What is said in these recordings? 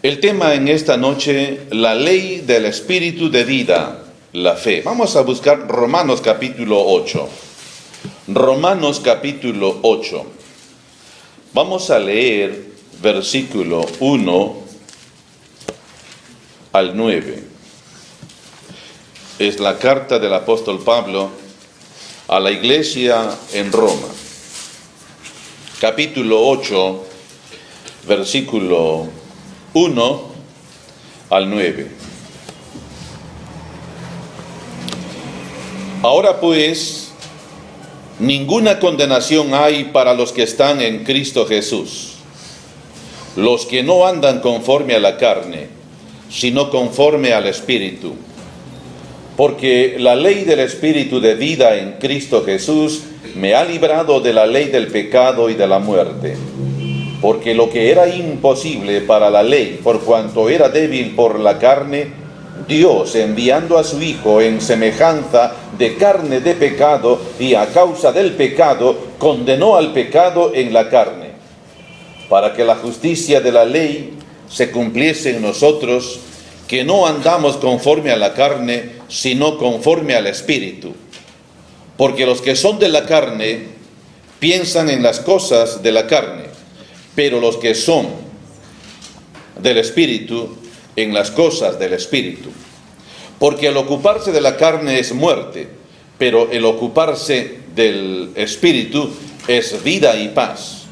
El tema en esta noche, la ley del espíritu de vida, la fe. Vamos a buscar Romanos capítulo 8. Romanos capítulo 8. Vamos a leer versículo 1 al 9. Es la carta del apóstol Pablo a la iglesia en Roma. Capítulo 8, versículo 1 al 9. Ahora pues, ninguna condenación hay para los que están en Cristo Jesús, los que no andan conforme a la carne, sino conforme al Espíritu. Porque la ley del Espíritu de vida en Cristo Jesús me ha librado de la ley del pecado y de la muerte. Porque lo que era imposible para la ley, por cuanto era débil por la carne, Dios, enviando a su Hijo en semejanza de carne de pecado, y a causa del pecado, condenó al pecado en la carne, para que la justicia de la ley se cumpliese en nosotros, que no andamos conforme a la carne, sino conforme al Espíritu. Porque los que son de la carne piensan en las cosas de la carne, pero los que son del Espíritu, en las cosas del Espíritu. Porque el ocuparse de la carne es muerte, pero el ocuparse del Espíritu es vida y paz.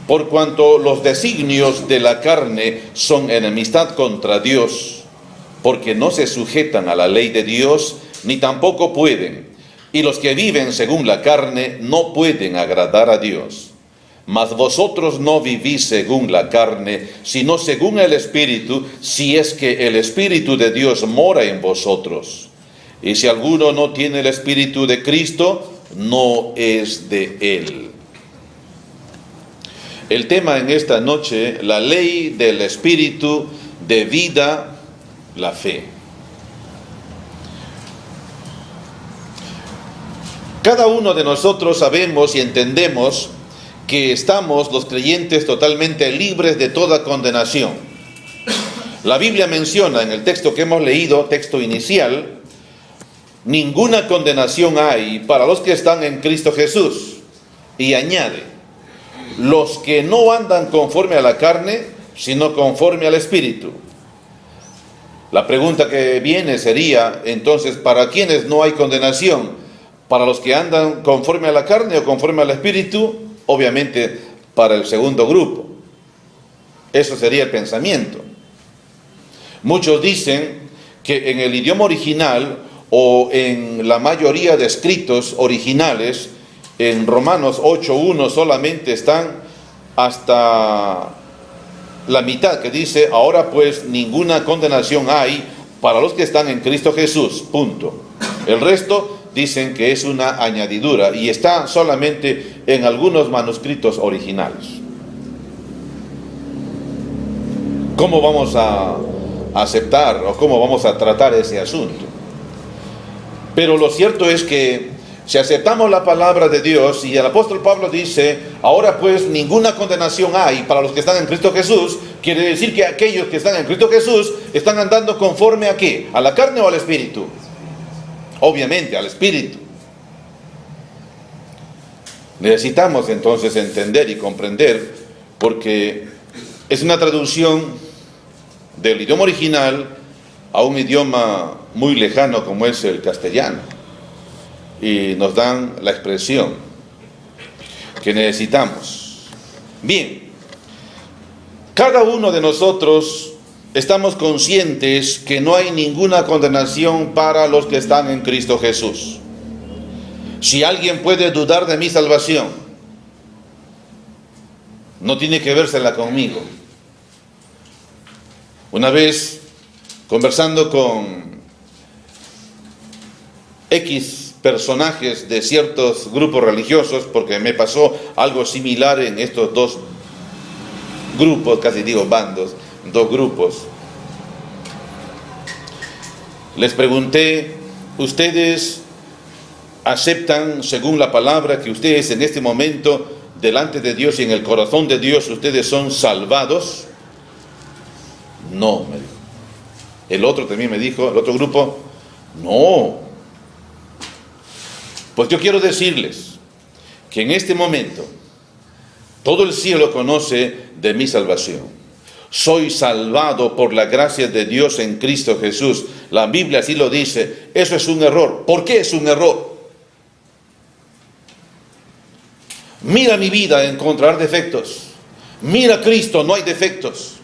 Por cuanto los designios de la carne son enemistad contra Dios, porque no se sujetan a la ley de Dios, ni tampoco pueden. Y los que viven según la carne no pueden agradar a Dios. Mas vosotros no vivís según la carne, sino según el Espíritu, si es que el Espíritu de Dios mora en vosotros. Y si alguno no tiene el Espíritu de Cristo, no es de él. El tema en esta noche, la ley del Espíritu de vida, la fe. Cada uno de nosotros sabemos y entendemos que estamos los creyentes totalmente libres de toda condenación. La Biblia menciona en el texto que hemos leído, texto inicial, ninguna condenación hay para los que están en Cristo Jesús. Y añade, los que no andan conforme a la carne, sino conforme al Espíritu. La pregunta que viene sería, entonces, ¿para quiénes no hay condenación? ¿Para los que andan conforme a la carne o conforme al Espíritu? Obviamente para el segundo grupo. Eso sería el pensamiento. Muchos dicen que en el idioma original o en la mayoría de escritos originales, en Romanos 8.1 solamente están hasta la mitad, que dice, ahora pues ninguna condenación hay para los que están en Cristo Jesús, punto. El resto dicen que es una añadidura y está solamente en algunos manuscritos originales. ¿Cómo vamos a aceptar o cómo vamos a tratar ese asunto? Pero lo cierto es que si aceptamos la palabra de Dios y el apóstol Pablo dice, ahora pues ninguna condenación hay para los que están en Cristo Jesús, quiere decir que aquellos que están en Cristo Jesús están andando conforme a ¿qué? ¿A la carne o al Espíritu? Obviamente al Espíritu. Necesitamos entonces entender y comprender, porque es una traducción del idioma original a un idioma muy lejano como es el castellano, y nos dan la expresión que necesitamos. Bien, cada uno de nosotros estamos conscientes que no hay ninguna condenación para los que están en Cristo Jesús. Si alguien puede dudar de mi salvación, no tiene que vérsela conmigo. Una vez, conversando con X personajes de ciertos grupos religiosos, porque me pasó algo similar en estos dos grupos, casi digo bandos, dos grupos. Les pregunté, ¿ustedes aceptan según la palabra que ustedes en este momento delante de Dios y en el corazón de Dios ustedes son salvados? No, me dijo. El otro también me dijo, el otro grupo, no. Pues yo quiero decirles que en este momento todo el cielo conoce de mi salvación. Soy salvado por la gracia de Dios en Cristo Jesús. La Biblia así lo dice. Eso es un error. ¿Por qué es un error? Mira mi vida, encontrar defectos. Mira a Cristo, no hay defectos.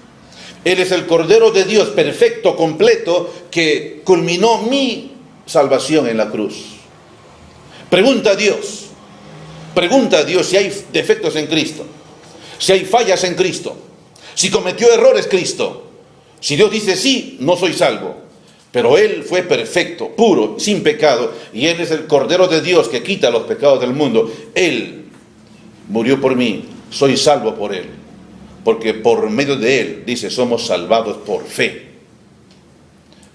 Él es el Cordero de Dios, perfecto, completo, que culminó mi salvación en la cruz. Pregunta a Dios si hay defectos en Cristo, si hay fallas en Cristo, si cometió errores Cristo. Si Dios dice sí, no soy salvo. Pero Él fue perfecto, puro, sin pecado, y Él es el Cordero de Dios que quita los pecados del mundo. Él murió por mí, soy salvo por Él. Porque por medio de Él, dice, somos salvados por fe.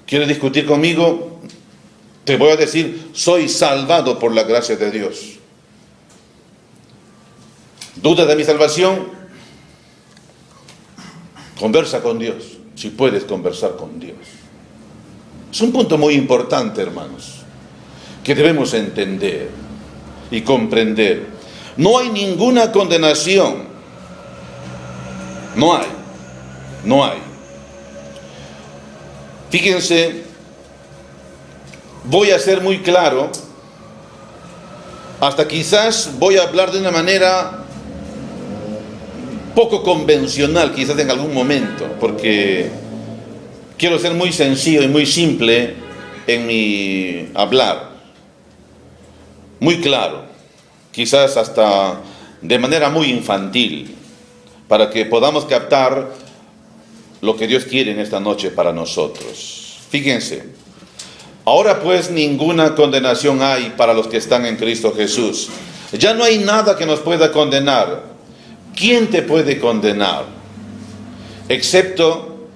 ¿Quieres discutir conmigo? Te voy a decir, soy salvado por la gracia de Dios. ¿Dudas de mi salvación? Conversa con Dios, si puedes conversar con Dios. Es un punto muy importante, hermanos, que debemos entender y comprender. No hay ninguna condenación. No hay. Fíjense, voy a ser muy claro, hasta quizás voy a hablar de una manera poco convencional, quizás en algún momento, porque quiero ser muy sencillo y muy simple en mi hablar, muy claro, quizás hasta de manera muy infantil, para que podamos captar lo que Dios quiere en esta noche para nosotros. Fíjense, ahora pues ninguna condenación hay para los que están en Cristo Jesús. Ya no hay nada que nos pueda condenar. ¿Quién te puede condenar? Excepto,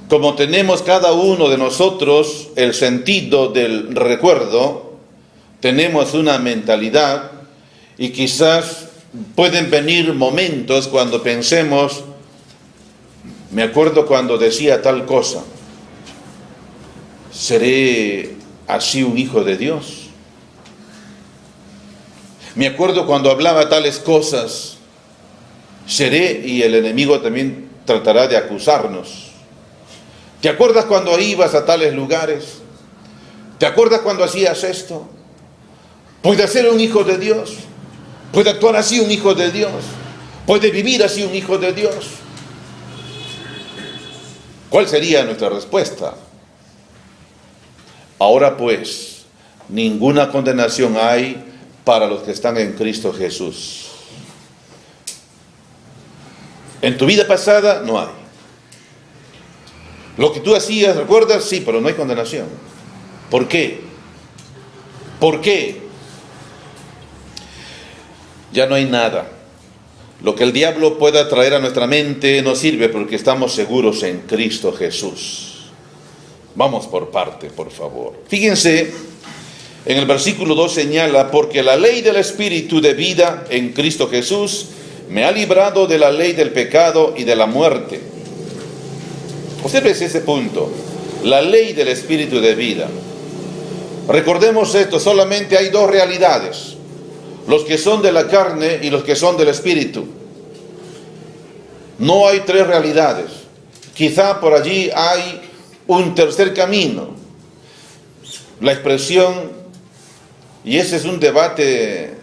como tenemos cada uno de nosotros el sentido del recuerdo, tenemos una mentalidad y quizás pueden venir momentos cuando pensemos, me acuerdo cuando decía tal cosa, ¿seré así un hijo de Dios? Me acuerdo cuando hablaba tales cosas, ¿seré? Y el enemigo también tratará de acusarnos. ¿Te acuerdas cuando ibas a tales lugares? ¿Te acuerdas cuando hacías esto? ¿Puede ser un hijo de Dios? ¿Puede actuar así un hijo de Dios? ¿Puede vivir así un hijo de Dios? ¿Cuál sería nuestra respuesta? Ahora pues, ninguna condenación hay para los que están en Cristo Jesús. En tu vida pasada no hay. Lo que tú hacías, ¿recuerdas? Sí, pero no hay condenación. ¿Por qué? ¿Por qué? Ya no hay nada. Lo que el diablo pueda traer a nuestra mente no sirve porque estamos seguros en Cristo Jesús. Vamos por parte, por favor. Fíjense, en el versículo 2 señala, porque la ley del Espíritu de vida en Cristo Jesús me ha librado de la ley del pecado y de la muerte. Observe ese punto, la ley del Espíritu de vida. Recordemos esto, solamente hay dos realidades. Los que son de la carne y los que son del Espíritu. No hay tres realidades. Quizá por allí hay un tercer camino. La expresión, y ese es un debate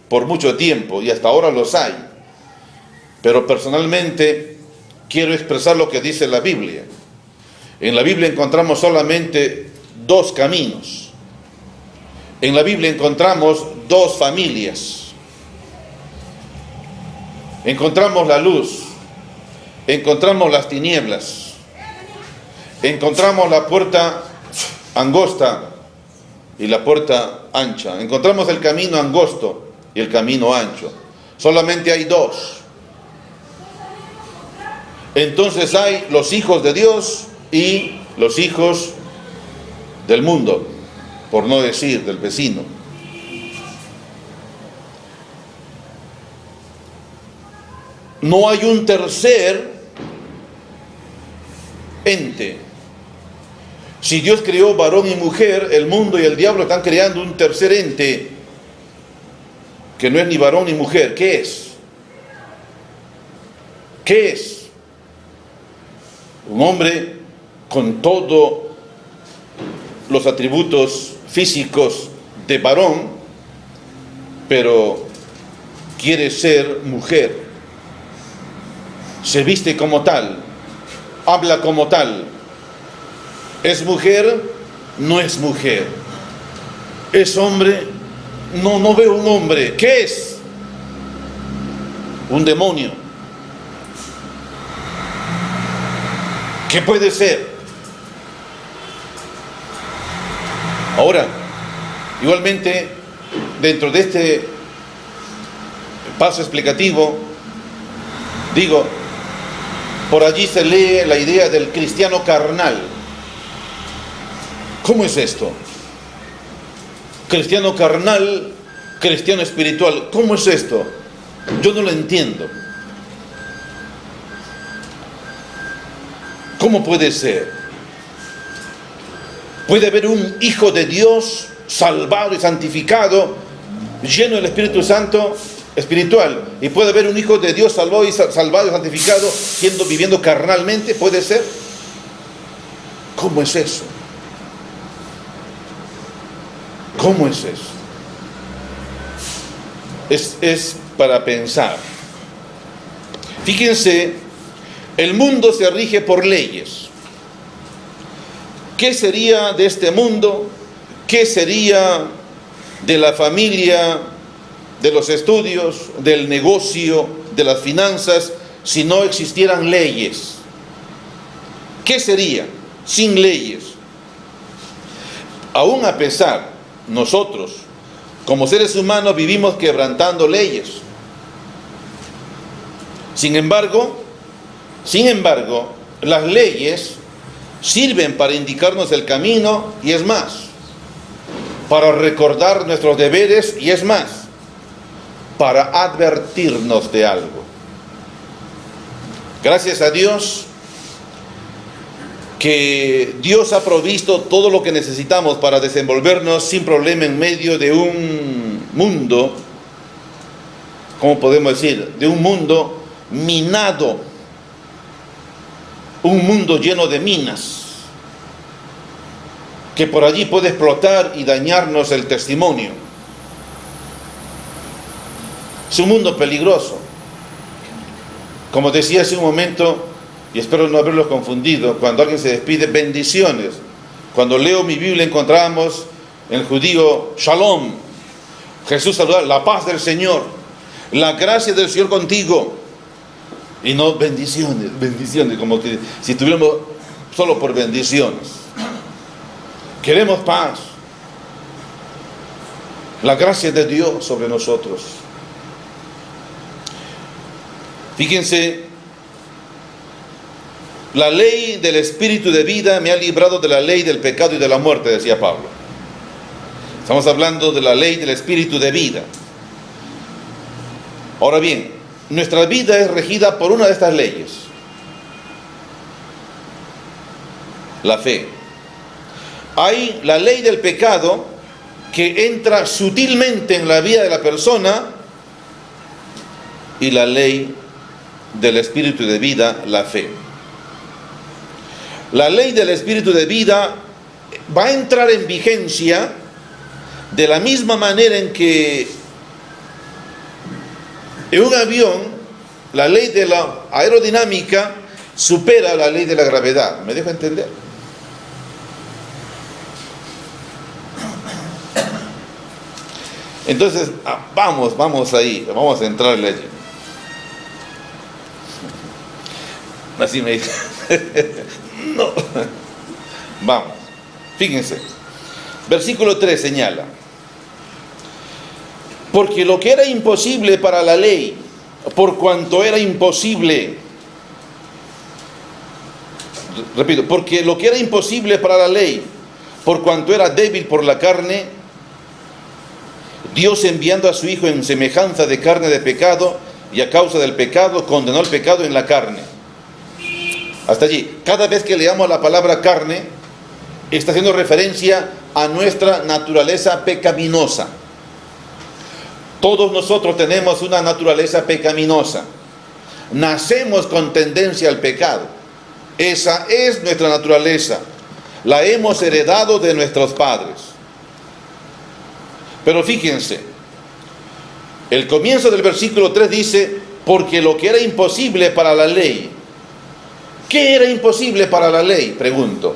por mucho tiempo, y hasta ahora los hay. Pero personalmente quiero expresar lo que dice la Biblia. En la Biblia encontramos solamente dos caminos. En la Biblia encontramos dos familias. Encontramos la luz, encontramos las tinieblas, encontramos la puerta angosta y la puerta ancha. Encontramos el camino angosto y el camino ancho. Solamente hay dos. Entonces hay los hijos de Dios y los hijos del mundo, por no decir del vecino. No hay un tercer ente. Si Dios creó varón y mujer, el mundo y el diablo están creando un tercer ente que no es ni varón ni mujer. ¿Qué es? ¿Qué es? Un hombre con todos los atributos físicos de varón, pero quiere ser mujer. Se viste como tal, habla como tal. ¿Es mujer? No es mujer. ¿Es hombre? No veo un hombre. ¿Qué es? Un demonio. ¿Qué puede ser? Ahora, igualmente, dentro de este paso explicativo, digo, por allí se lee la idea del cristiano carnal. ¿Cómo es esto? Cristiano carnal, cristiano espiritual. ¿Cómo es esto? Yo no lo entiendo. ¿Cómo puede ser? Puede haber un hijo de Dios salvado y santificado, lleno del Espíritu Santo espiritual, y puede haber un hijo de Dios salvado y santificado, viviendo carnalmente. ¿Puede ser? ¿Cómo es eso? ¿Cómo es eso? Es para pensar. Fíjense, el mundo se rige por leyes. ¿Qué sería de este mundo? ¿Qué sería de la familia, de los estudios, del negocio, de las finanzas, si no existieran leyes? ¿Qué sería sin leyes? Aún a pesar, nosotros, como seres humanos, vivimos quebrantando leyes. Sin embargo, las leyes sirven para indicarnos el camino, y es más, para recordar nuestros deberes, y es más, para advertirnos de algo. Gracias a Dios que Dios ha provisto todo lo que necesitamos para desenvolvernos sin problema en medio de un mundo, ¿cómo podemos decir? De un mundo minado, un mundo lleno de minas, que por allí puede explotar y dañarnos el testimonio. Es un mundo peligroso. Como decía hace un momento, y espero no haberlos confundido, cuando alguien se despide, bendiciones. Cuando leo mi Biblia encontramos en el judío Shalom, Jesús saludar, la paz del Señor, la gracia del Señor contigo. Y no bendiciones, como que si tuviéramos solo por bendiciones. Queremos paz, la gracia de Dios sobre nosotros. Fíjense, la ley del espíritu de vida me ha librado de la ley del pecado y de la muerte, decía Pablo. Estamos hablando de la ley del espíritu de vida. Ahora bien, nuestra vida es regida por una de estas leyes: la fe. Hay la ley del pecado, que entra sutilmente en la vida de la persona, y la ley del espíritu de vida, la fe. La ley del espíritu de vida va a entrar en vigencia de la misma manera en que en un avión la ley de la aerodinámica supera la ley de la gravedad. ¿Me dejo entender? Entonces, vamos ahí, vamos a entrarle allí. Así me dice. No. Vamos. Fíjense. Versículo 3 señala: porque lo que era imposible para la ley, por cuanto era imposible, repito, porque lo que era imposible para la ley, por cuanto era débil por la carne, Dios, enviando a su Hijo en semejanza de carne de pecado, y a causa del pecado condenó el pecado en la carne. Hasta allí. Cada vez que leamos la palabra carne, está haciendo referencia a nuestra naturaleza pecaminosa. Todos nosotros tenemos una naturaleza pecaminosa. Nacemos con tendencia al pecado. Esa es nuestra naturaleza. La hemos heredado de nuestros padres. Pero fíjense, el comienzo del versículo 3 dice, porque lo que era imposible para la ley. ¿Qué era imposible para la ley? Pregunto.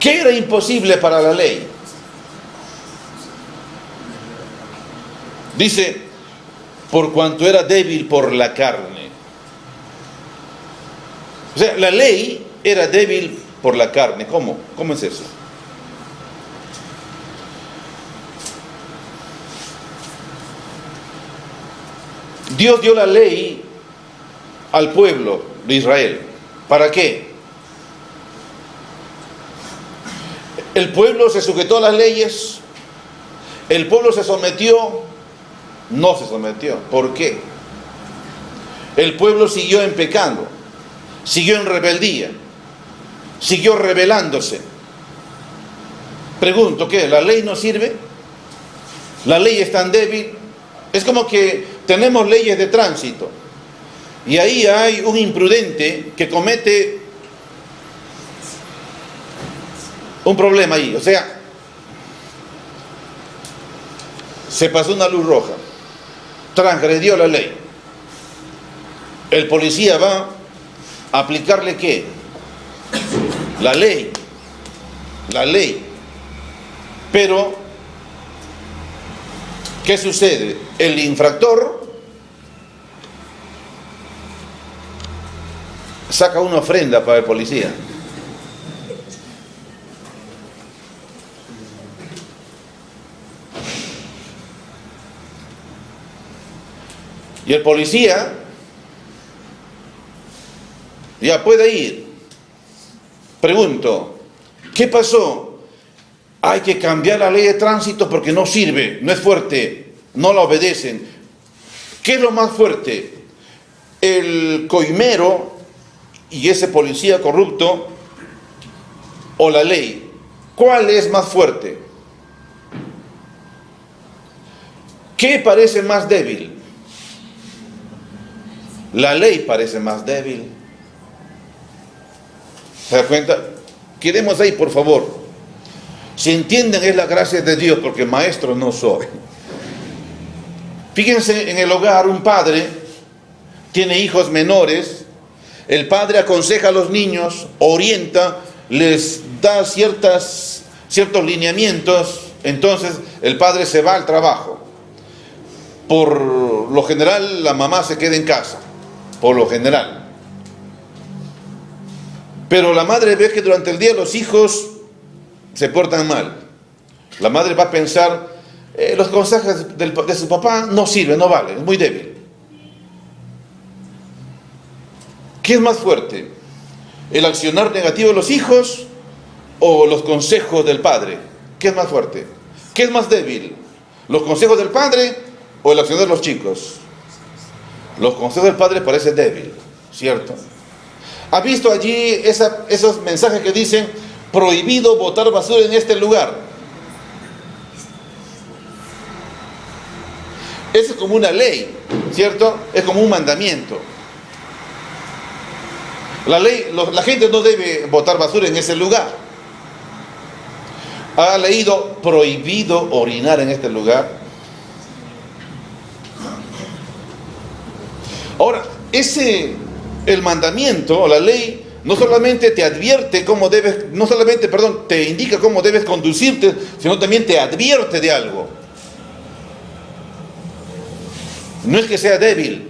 ¿Qué era imposible para la ley? Dice, por cuanto era débil por la carne. O sea, la ley era débil por la carne. ¿Cómo? ¿Cómo es eso? Dios dio la ley al pueblo de Israel. ¿Para qué? El pueblo se sujetó a las leyes. El pueblo se sometió. No se sometió. ¿Por qué? El pueblo siguió en pecado. Siguió en rebeldía. Siguió rebelándose. Pregunto, ¿qué? ¿La ley no sirve? ¿La ley es tan débil? Es como que tenemos leyes de tránsito y ahí hay un imprudente que comete un problema ahí. O sea, se pasó una luz roja, transgredió la ley. El policía va a aplicarle ¿qué? La ley. La ley. Pero ¿qué sucede? El infractor saca una ofrenda para el policía. Y el policía ya puede ir. Pregunto, ¿qué pasó? Hay que cambiar la ley de tránsito porque no sirve, no es fuerte, no la obedecen. ¿Qué es lo más fuerte? ¿El coimero y ese policía corrupto o la ley? ¿Cuál es más fuerte? ¿Qué parece más débil? La ley parece más débil. ¿Se da cuenta? Quedemos ahí, por favor. Si entienden, es la gracia de Dios, porque maestro no soy. Fíjense, en el hogar un padre tiene hijos menores, el padre aconseja a los niños, orienta, les da ciertos lineamientos, entonces el padre se va al trabajo. Por lo general la mamá se queda en casa, por lo general. Pero la madre ve que durante el día los hijos se portan mal. La madre va a pensar, los consejos de su papá no sirven, no valen, es muy débil. ¿Qué es más fuerte? ¿El accionar negativo de los hijos o los consejos del padre? ¿Qué es más fuerte? ¿Qué es más débil? ¿Los consejos del padre o el accionar de los chicos? Los consejos del padre parecen débil, ¿cierto? ¿Ha visto allí esos mensajes que dicen prohibido botar basura en este lugar? Eso es como una ley, ¿cierto? Es como un mandamiento. La gente no debe botar basura en ese lugar. ¿Ha leído prohibido orinar en este lugar? Ahora, el mandamiento o la ley no solamente te advierte te indica cómo debes conducirte, sino también te advierte de algo. No es que sea débil.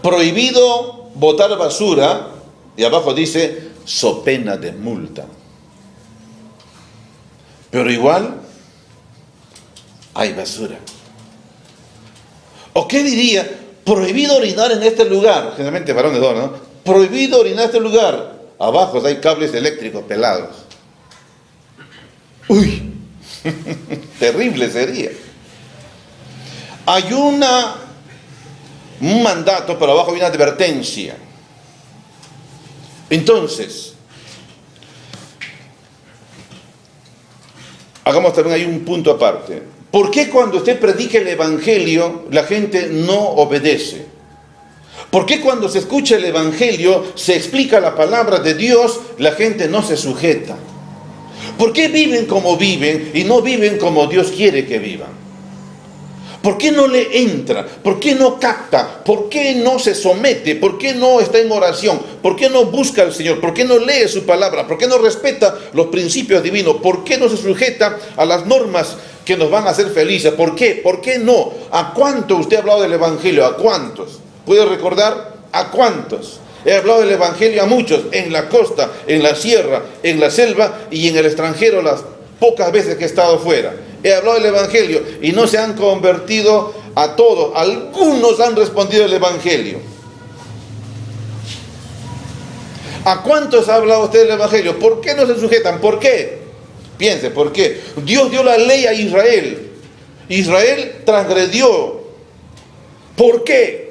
Prohibido botar basura, y abajo dice, so pena de multa. Pero igual hay basura. ¿O qué diría? Prohibido orinar en este lugar. Generalmente varones, ¿no? Prohibido orinar en este lugar. Abajo hay cables eléctricos pelados. Uy, terrible sería. Hay una un mandato, pero abajo hay una advertencia. Entonces, hagamos también ahí un punto aparte. ¿Por qué cuando usted predica el Evangelio la gente no obedece? ¿Por qué cuando se escucha el Evangelio, se explica la palabra de Dios, la gente no se sujeta? ¿Por qué viven como viven y no viven como Dios quiere que vivan? ¿Por qué no le entra? ¿Por qué no capta? ¿Por qué no se somete? ¿Por qué no está en oración? ¿Por qué no busca al Señor? ¿Por qué no lee su palabra? ¿Por qué no respeta los principios divinos? ¿Por qué no se sujeta a las normas que nos van a hacer felices? ¿Por qué? ¿Por qué no? ¿A cuántos usted ha hablado del Evangelio? ¿A cuántos? ¿Puede recordar? ¿A cuántos? He hablado del Evangelio a muchos, en la costa, en la sierra, en la selva y en el extranjero las pocas veces que he estado fuera. He hablado del Evangelio y no se han convertido a todos. Algunos han respondido el Evangelio. ¿A cuántos ha hablado usted del Evangelio? ¿Por qué no se sujetan? ¿Por qué? Piense, ¿por qué? Dios dio la ley a Israel. Israel transgredió. ¿Por qué?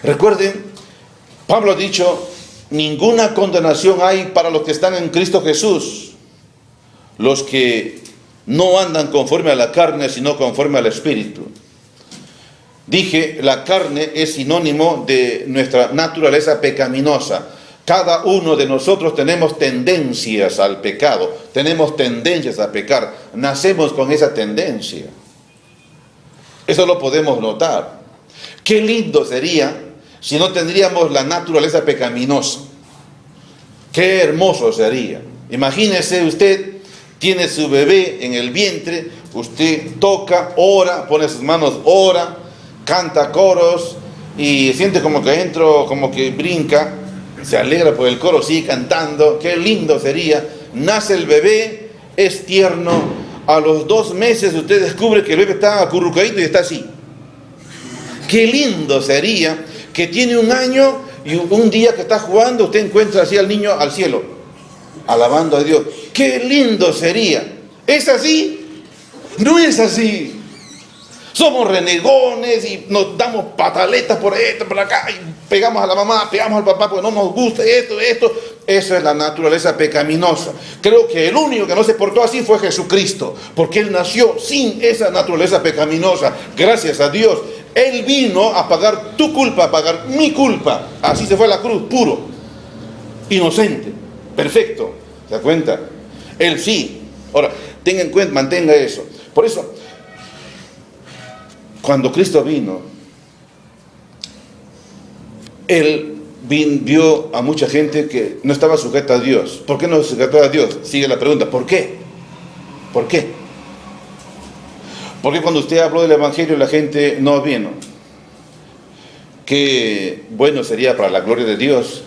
Recuerden, Pablo ha dicho: ninguna condenación hay para los que están en Cristo Jesús, los que no andan conforme a la carne, sino conforme al Espíritu. Dije, la carne es sinónimo de nuestra naturaleza pecaminosa. Cada uno de nosotros tenemos tendencias al pecado, tenemos tendencias a pecar, nacemos con esa tendencia. Eso lo podemos notar. Qué lindo sería si no tendríamos la naturaleza pecaminosa. Qué hermoso sería. Imagínese, usted tiene su bebé en el vientre, usted toca, ora, pone sus manos, ora, canta coros y siente como que adentro, como que brinca, se alegra por el coro, sigue cantando. Qué lindo sería. Nace el bebé, es tierno, a los 2 meses usted descubre que el bebé está acurrucadito y está así. Qué lindo sería que tiene 1 año y un día que está jugando usted encuentra así al niño al cielo, alabando a Dios. ¡Qué lindo sería! ¿Es así? No es así. Somos renegones y nos damos pataletas por esto, por acá, y pegamos a la mamá, pegamos al papá porque no nos gusta esto. Eso es la naturaleza pecaminosa. Creo que el único que no se portó así fue Jesucristo, porque Él nació sin esa naturaleza pecaminosa. Gracias a Dios. Él vino a pagar tu culpa, a pagar mi culpa. Así se fue a la cruz, puro, inocente, perfecto. ¿Se da cuenta? Él sí. Ahora, tenga en cuenta, mantenga eso. Por eso, cuando Cristo vino, Él vio a mucha gente que no estaba sujeta a Dios. ¿Por qué no sujetó a Dios? Sigue la pregunta, ¿por qué? ¿Por qué? Porque cuando usted habló del Evangelio la gente no vino. Qué bueno sería para la gloria de Dios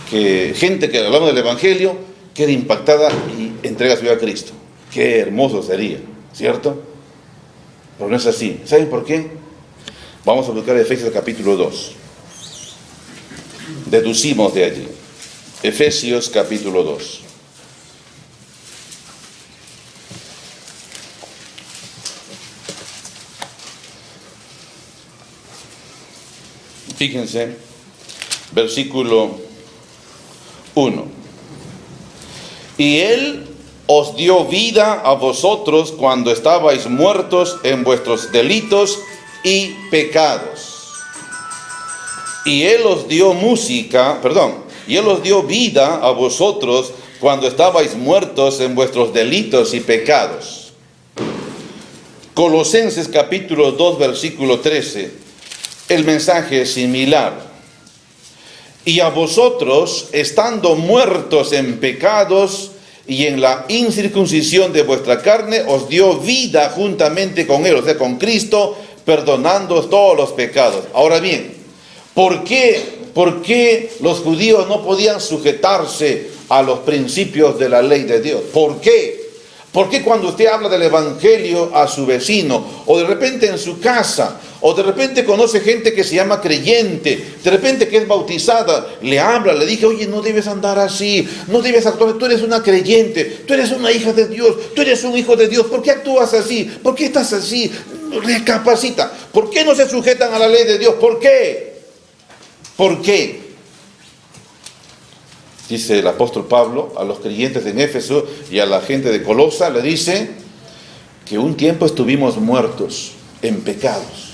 que gente que hablamos del Evangelio quede impactada y entrega su vida a Cristo. Qué hermoso sería, ¿cierto? Pero no es así. ¿Saben por qué? Vamos a buscar Efesios capítulo 2. Deducimos de allí. Efesios capítulo 2. Fíjense, versículo 1. Y Él os dio vida a vosotros cuando estabais muertos en vuestros delitos y pecados. Y Él os dio y Él os dio vida a vosotros cuando estabais muertos en vuestros delitos y pecados. Colosenses capítulo 2, versículo 13. El mensaje es similar. Y a vosotros, estando muertos en pecados y en la incircuncisión de vuestra carne, os dio vida juntamente con Él, o sea, con Cristo, perdonando todos los pecados. Ahora bien, ¿por qué los judíos no podían sujetarse a los principios de la ley de Dios? ¿Por qué? ¿Por qué cuando usted habla del Evangelio a su vecino, o de repente en su casa, o de repente conoce gente que se llama creyente, de repente que es bautizada, le habla, le dije, oye, no debes andar así, no debes actuar, tú eres una creyente, tú eres una hija de Dios, tú eres un hijo de Dios, ¿por qué actúas así? ¿Por qué estás así? Recapacita. ¿Por qué no se sujetan a la ley de Dios? ¿Por qué? ¿Por qué? Dice el apóstol Pablo a los creyentes en Éfeso y a la gente de Colosa, le dice que un tiempo estuvimos muertos en pecados,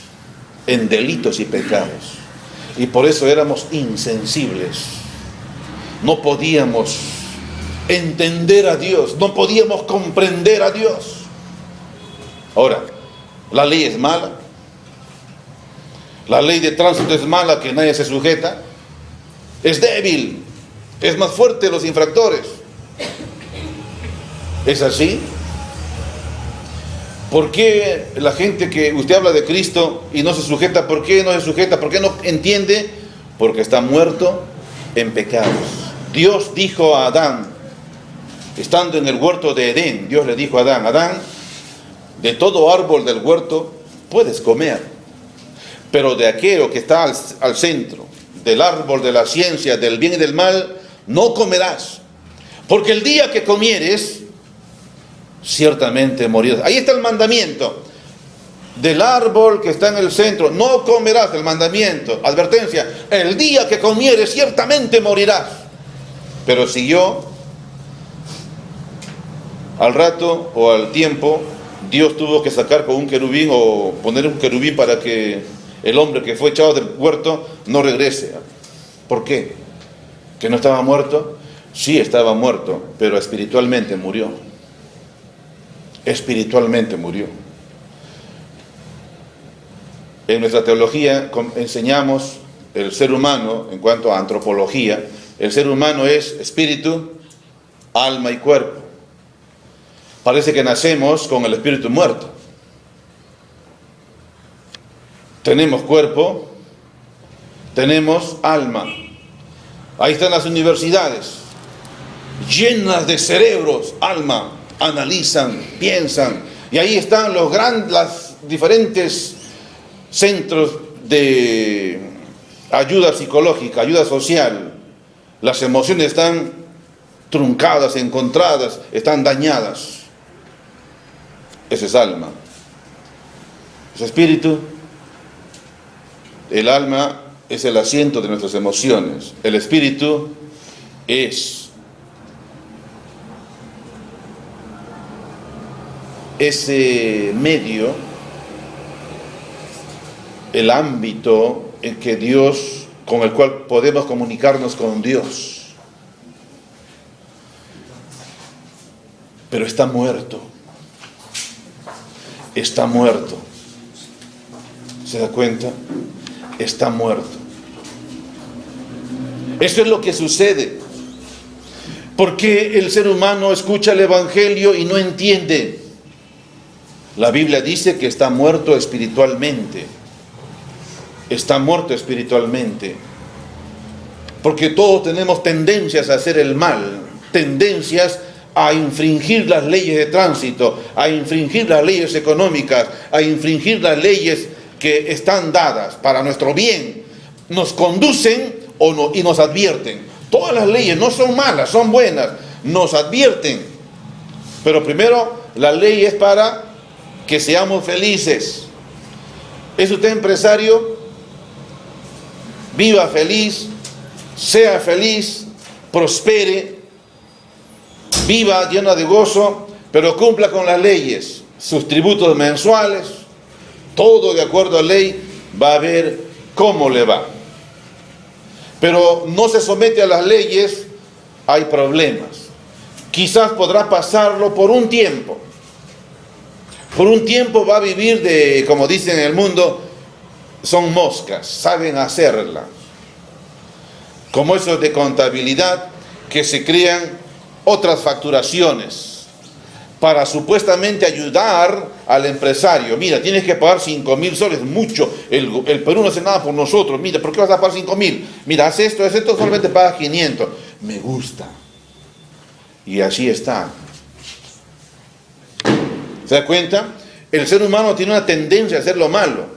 en delitos y pecados, y por eso éramos insensibles. No podíamos entender a Dios, no podíamos comprender a Dios. Ahora, la ley es mala, la ley de tránsito es mala, que nadie se sujeta, es débil, es más fuerte los infractores. ¿Es así? ¿Por qué la gente que usted habla de Cristo y no se sujeta? ¿Por qué no se sujeta? ¿Por qué no entiende? Porque está muerto en pecados. Dios dijo a Adán, estando en el huerto de Edén, Dios le dijo a Adán, Adán, de todo árbol del huerto puedes comer, pero de aquello que está al centro, del árbol de la ciencia, del bien y del mal, no comerás, porque el día que comieres, ciertamente morirás. Ahí está el mandamiento. Del árbol que está en el centro, no comerás, el mandamiento. Advertencia, el día que comieres, ciertamente morirás. Pero siguió, al rato o al tiempo, Dios tuvo que sacar con un querubín o poner un querubín para que el hombre que fue echado del huerto no regrese. ¿Por qué? ¿Que no estaba muerto? Sí, estaba muerto, pero espiritualmente murió. Espiritualmente murió. En nuestra teología enseñamos el ser humano, en cuanto a antropología, el ser humano es espíritu, alma y cuerpo. Parece que nacemos con el espíritu muerto. Tenemos cuerpo, tenemos alma. Ahí están las universidades, llenas de cerebros, alma, analizan, piensan, y ahí están los las diferentes centros de ayuda psicológica, ayuda social. Las emociones están truncadas, encontradas, están dañadas. Ese es alma. Es espíritu. El alma es el asiento de nuestras emociones. El espíritu es ese medio, el ámbito en que Dios, con el cual podemos comunicarnos con Dios. Pero está muerto. Está muerto. ¿Se da cuenta? Está muerto. Eso es lo que sucede. Porque el ser humano escucha el Evangelio y no entiende. La Biblia dice que está muerto espiritualmente. Está muerto espiritualmente. Porque todos tenemos tendencias a hacer el mal, tendencias a infringir las leyes de tránsito, a infringir las leyes económicas, a infringir las leyes que están dadas para nuestro bien. Nos conducen y nos advierten. Todas las leyes no son malas, son buenas, nos advierten. Pero primero, la ley es para que seamos felices. ¿Es usted empresario? Viva feliz, sea feliz, prospere, viva llena de gozo, pero cumpla con las leyes, sus tributos mensuales, todo de acuerdo a ley, va a ver cómo le va. Pero no se somete a las leyes, hay problemas. Quizás podrá pasarlo por un tiempo. Por un tiempo va a vivir de, como dicen en el mundo, son moscas, saben hacerla. Como esos de contabilidad que se crean otras facturaciones para supuestamente ayudar al empresario. Mira, tienes que pagar 5.000 soles, mucho. El Perú no hace nada por nosotros. Mira, ¿por qué vas a pagar 5.000? Mira, haz esto, solamente pagas 500. Me gusta. Y así está. ¿Se da cuenta? El ser humano tiene una tendencia a hacer lo malo.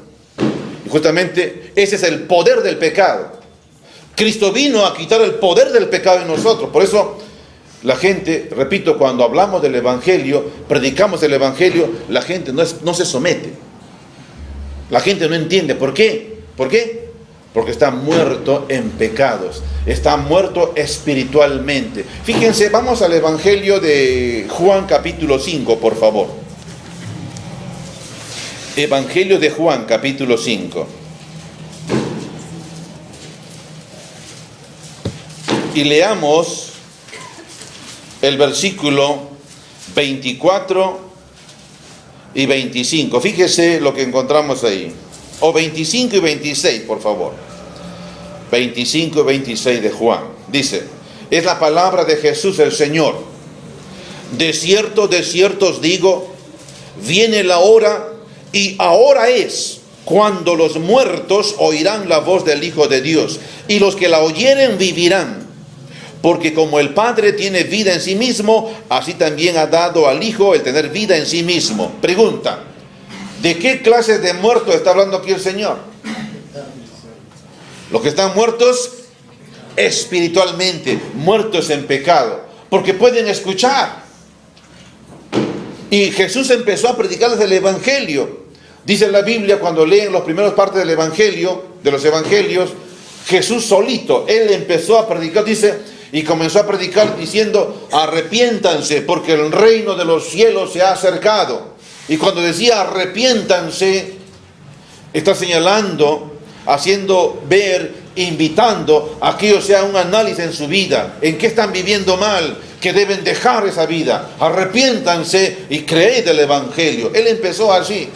Y justamente ese es el poder del pecado. Cristo vino a quitar el poder del pecado en nosotros. Por eso la gente, repito, cuando hablamos del Evangelio, predicamos el Evangelio, la gente no se somete. La gente no entiende. ¿Por qué? ¿Por qué? Porque está muerto en pecados. Está muerto espiritualmente. Fíjense, vamos al Evangelio de Juan capítulo 5, por favor. Evangelio de Juan capítulo 5. Y leamos el versículo 24 y 25. Fíjese lo que encontramos ahí. O 25 y 26, por favor. 25 y 26 de Juan. Dice, es la palabra de Jesús el Señor. De cierto os digo, viene la hora, y ahora es, cuando los muertos oirán la voz del Hijo de Dios, y los que la oyeren vivirán. Porque como el Padre tiene vida en sí mismo, así también ha dado al Hijo el tener vida en sí mismo. Pregunta, ¿de qué clase de muertos está hablando aquí el Señor? Los que están muertos espiritualmente, muertos en pecado, porque pueden escuchar. Y Jesús empezó a predicarles el Evangelio. Dice en la Biblia, cuando leen las primeras partes del Evangelio, de los Evangelios, Jesús solito, Él empezó a predicar, dice, y comenzó a predicar diciendo, arrepiéntanse, porque el reino de los cielos se ha acercado. Y cuando decía arrepiéntanse, está señalando, haciendo ver, invitando a que ellos sean un análisis en su vida, en qué están viviendo mal, que deben dejar esa vida. Arrepiéntanse y creed el Evangelio. Él empezó así.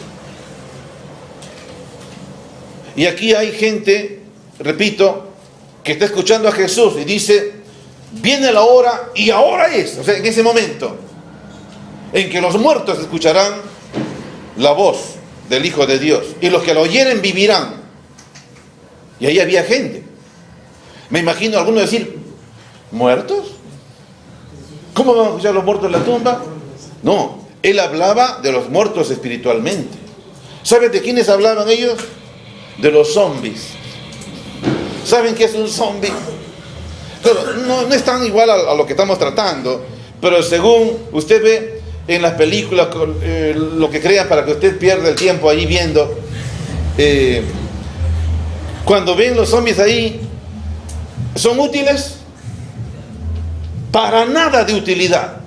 Y aquí hay gente, repito, que está escuchando a Jesús y dice, viene la hora y ahora es, o sea, en ese momento, en que los muertos escucharán la voz del Hijo de Dios, y los que lo oyeren vivirán. Y ahí había gente. Me imagino a algunos decir, ¿muertos? ¿Cómo van a escuchar los muertos en la tumba? No, él hablaba de los muertos espiritualmente. ¿Saben de quiénes hablaban ellos? De los zombies. ¿Saben qué es un zombie? Claro, no es tan igual a lo que estamos tratando, pero según usted ve en las películas, lo que crean para que usted pierda el tiempo ahí viendo, cuando ven los zombies ahí, ¿son útiles? Para nada de utilidad,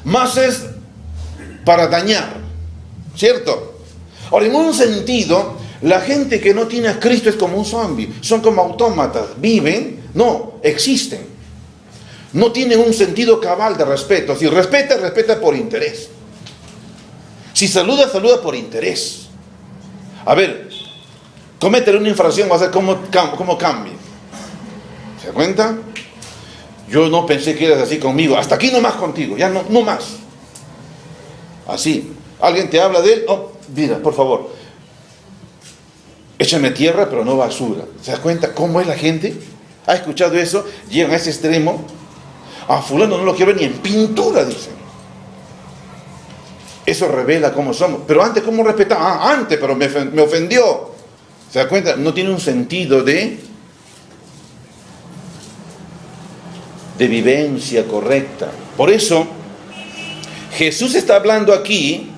más es para dañar, ¿cierto? Ahora, en un sentido, la gente que no tiene a Cristo es como un zombie, son como autómatas, viven, no, existen. No tienen un sentido cabal de respeto. Si respeta, respeta por interés. Si saluda, saluda por interés. A ver, cométele una infracción, va a ser cómo cambie. ¿Se da cuenta? Yo no pensé que eras así conmigo, hasta aquí nomás contigo, ya no más. Así, alguien te habla de él, oh, mira, por favor, échame tierra, pero no basura. ¿Se da cuenta cómo es la gente? ¿Ha escuchado eso? Llegan a ese extremo. A fulano no lo quiero ver ni en pintura, dicen. Eso revela cómo somos. Pero antes, ¿cómo respetaba? Antes, pero me ofendió. ¿Se da cuenta? No tiene un sentido de vivencia correcta. Por eso, Jesús está hablando aquí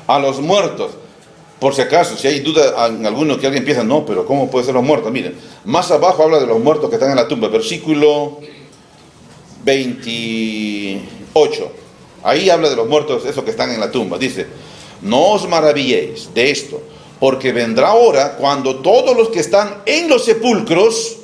a los muertos. Por si acaso, si hay duda en alguno que alguien piensa, no, pero ¿cómo puede ser los muertos? Miren, más abajo habla de los muertos que están en la tumba, versículo 28. Ahí habla de los muertos, esos que están en la tumba. Dice, no os maravilléis de esto, porque vendrá hora cuando todos los que están en los sepulcros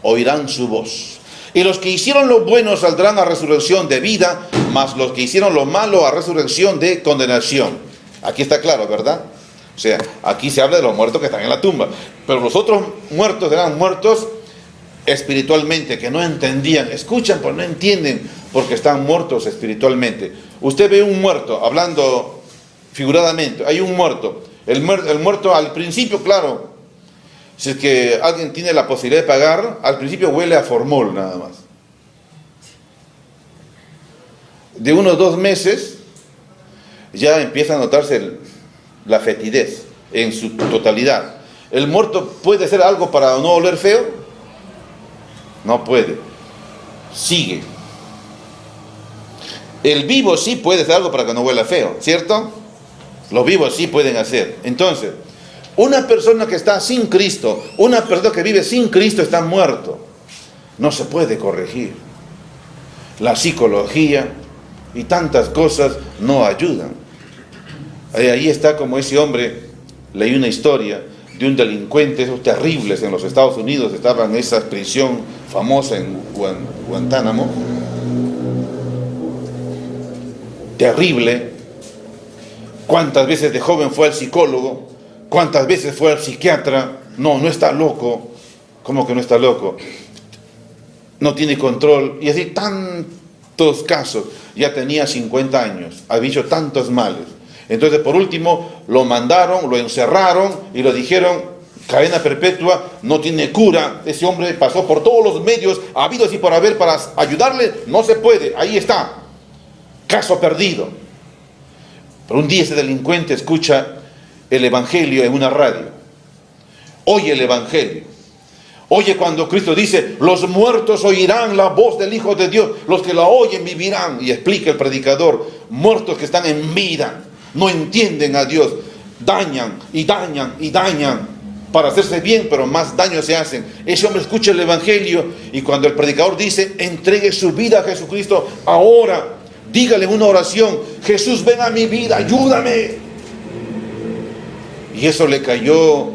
oirán su voz. Y los que hicieron lo bueno saldrán a resurrección de vida, mas los que hicieron lo malo a resurrección de condenación. Aquí está claro, ¿verdad? O sea, aquí se habla de los muertos que están en la tumba. Pero los otros muertos eran muertos espiritualmente, que no entendían. Escuchan, pero no entienden, porque están muertos espiritualmente. Usted ve un muerto, hablando figuradamente, hay un muerto. El muerto al principio, claro, si es que alguien tiene la posibilidad de pagar, al principio huele a formol nada más. De unos 2 meses, ya empieza a notarse la fetidez en su totalidad. ¿El muerto puede hacer algo para no oler feo? No puede. Sigue. El vivo sí puede hacer algo para que no huela feo, ¿cierto? Los vivos sí pueden hacer. Entonces, una persona que está sin Cristo, una persona que vive sin Cristo está muerto. No se puede corregir. La psicología y tantas cosas no ayudan. Ahí está como ese hombre, leí una historia de un delincuente, esos terribles en los Estados Unidos, estaba en esa prisión famosa en Guantánamo. Terrible. ¿Cuántas veces de joven fue al psicólogo? ¿Cuántas veces fue al psiquiatra? No está loco. ¿Cómo que no está loco? No tiene control. Y así tantos casos. Ya tenía 50 años. Había hecho tantos males. Entonces, por último, lo mandaron, lo encerraron y lo dijeron, cadena perpetua, no tiene cura. Ese hombre pasó por todos los medios habidos y por haber para ayudarle. No se puede. Ahí está. Caso perdido. Pero un día ese delincuente escucha el Evangelio en una radio. Oye el Evangelio. Oye cuando Cristo dice, los muertos oirán la voz del Hijo de Dios. Los que la oyen vivirán. Y explica el predicador, muertos que están en vida, no entienden a Dios. Dañan y dañan y dañan para hacerse bien, pero más daño se hacen. Ese hombre escucha el Evangelio y cuando el predicador dice, entregue su vida a Jesucristo ahora. Dígale una oración, Jesús, ven a mi vida, ayúdame. Y eso le cayó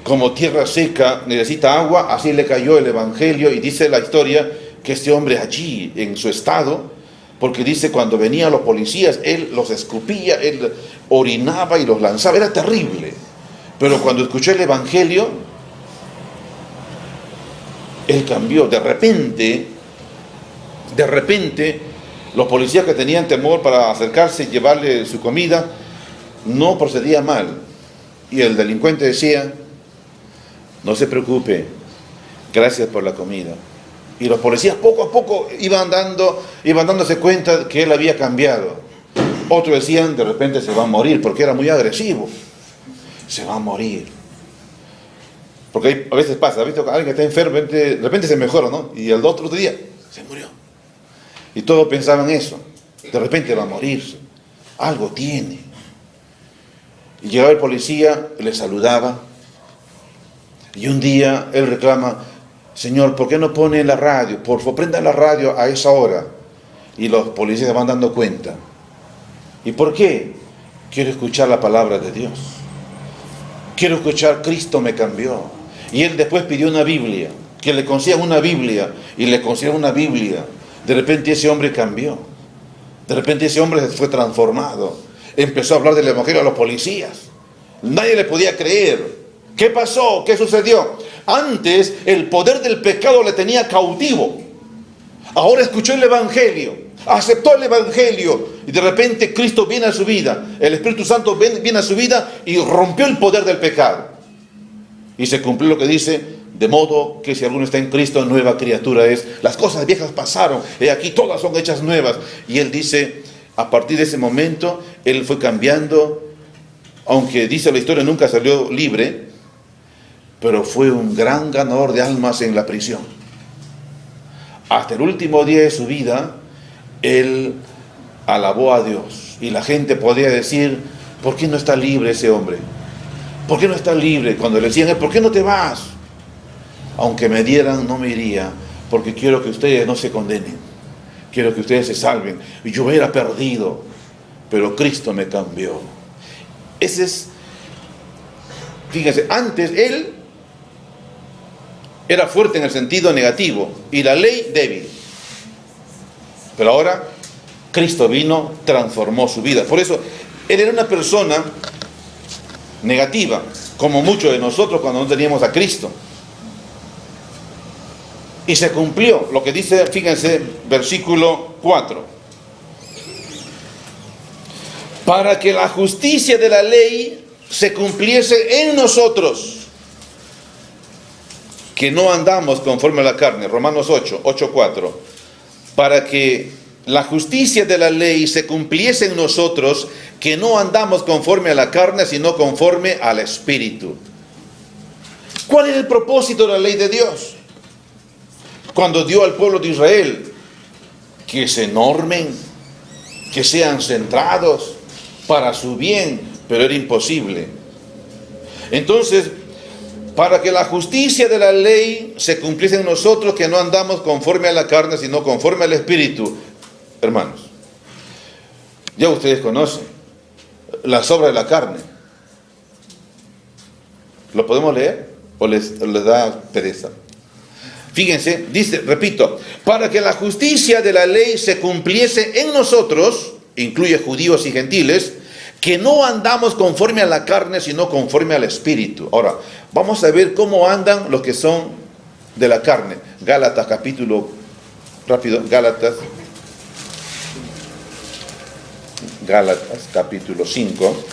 como tierra seca, necesita agua, así le cayó el Evangelio. Y dice la historia que este hombre allí, en su estado, porque dice cuando venían los policías, él los escupía, él orinaba y los lanzaba, era terrible. Pero cuando escuchó el Evangelio, él cambió. De repente, los policías que tenían temor para acercarse y llevarle su comida, no procedía mal. Y el delincuente decía, no se preocupe, gracias por la comida. Y los policías poco a poco iban dándose cuenta que él había cambiado. Otros decían, de repente se va a morir, porque era muy agresivo. Se va a morir. Porque a veces pasa, ¿has visto que alguien que está enfermo, de repente se mejora, ¿no? Y el otro día se murió. Y todos pensaban eso. De repente va a morirse. Algo tiene. Y llegaba el policía, le saludaba. Y un día él reclama, Señor, ¿por qué no pone la radio? Por favor, prenda la radio a esa hora. Y los policías se van dando cuenta. ¿Y por qué? Quiero escuchar la palabra de Dios. Quiero escuchar, Cristo me cambió. Y él después pidió una Biblia. Que le consigan una Biblia. Y le consiguieron una Biblia. De repente ese hombre cambió. De repente ese hombre fue transformado. Empezó a hablar del Evangelio a los policías. Nadie le podía creer. ¿Qué pasó? ¿Qué sucedió? Antes el poder del pecado le tenía cautivo. Ahora escuchó el Evangelio. Aceptó el Evangelio. Y de repente Cristo viene a su vida. El Espíritu Santo viene a su vida y rompió el poder del pecado. Y se cumplió lo que dice, de modo que si alguno está en Cristo, nueva criatura es. Las cosas viejas pasaron, y aquí todas son hechas nuevas. Y él dice, a partir de ese momento, él fue cambiando, aunque dice la historia nunca salió libre, pero fue un gran ganador de almas en la prisión. Hasta el último día de su vida, él alabó a Dios. Y la gente podía decir, ¿por qué no está libre ese hombre? ¿Por qué no está libre? Cuando le decían, ¿por qué no te vas? Aunque me dieran, no me iría, porque quiero que ustedes no se condenen. Quiero que ustedes se salven. Y yo era perdido, pero Cristo me cambió. Ese es, fíjense, antes él era fuerte en el sentido negativo y la ley débil. Pero ahora Cristo vino, transformó su vida. Por eso, él era una persona negativa, como muchos de nosotros cuando no teníamos a Cristo. Y se cumplió lo que dice, fíjense, versículo 4. Para que la justicia de la ley se cumpliese en nosotros, que no andamos conforme a la carne. Romanos 8:4. Para que la justicia de la ley se cumpliese en nosotros, que no andamos conforme a la carne, sino conforme al Espíritu. ¿Cuál es el propósito de la ley de Dios? Cuando dio al pueblo de Israel que se normen, que sean centrados para su bien, pero era imposible. Entonces, para que la justicia de la ley se cumpliese en nosotros, que no andamos conforme a la carne, sino conforme al Espíritu. Hermanos, ya ustedes conocen las obras de la carne. ¿Lo podemos leer? ¿O les da pereza? Fíjense, dice, repito, para que la justicia de la ley se cumpliese en nosotros, incluye judíos y gentiles, que no andamos conforme a la carne, sino conforme al Espíritu. Ahora, vamos a ver cómo andan los que son de la carne. Gálatas, capítulo, rápido, Gálatas, capítulo 5.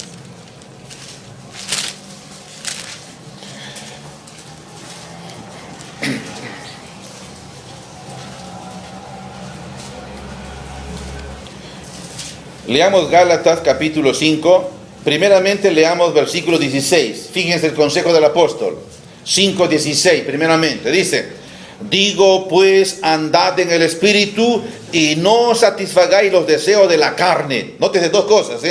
Leamos Gálatas capítulo 5, primeramente leamos versículo 16, fíjense el consejo del apóstol, 5:16, primeramente, dice, digo pues andad en el Espíritu y no satisfagáis los deseos de la carne. Nótese dos cosas,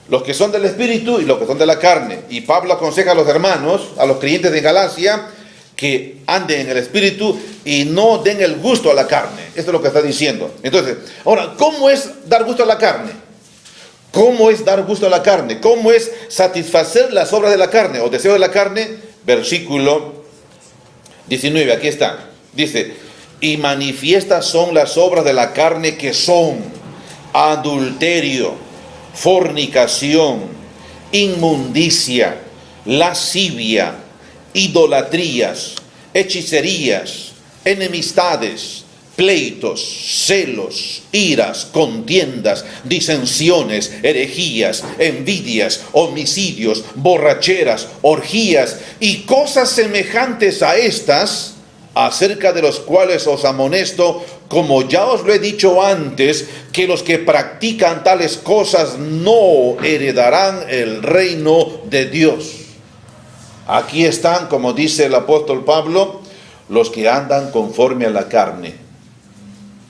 los que son del Espíritu y los que son de la carne. Y Pablo aconseja a los hermanos, a los creyentes de Galacia, que anden en el Espíritu y no den el gusto a la carne. Esto es lo que está diciendo. Entonces, ahora, ¿cómo es dar gusto a la carne? ¿Cómo es dar gusto a la carne? ¿Cómo es satisfacer las obras de la carne o deseos de la carne? Versículo 19, aquí está. Dice, y manifiestas son las obras de la carne, que son adulterio, fornicación, inmundicia, lascivia, idolatrías, hechicerías, enemistades, pleitos, celos, iras, contiendas, disensiones, herejías, envidias, homicidios, borracheras, orgías y cosas semejantes a estas, acerca de los cuales os amonesto, como ya os lo he dicho antes, que los que practican tales cosas no heredarán el reino de Dios. Aquí están, como dice el apóstol Pablo, los que andan conforme a la carne.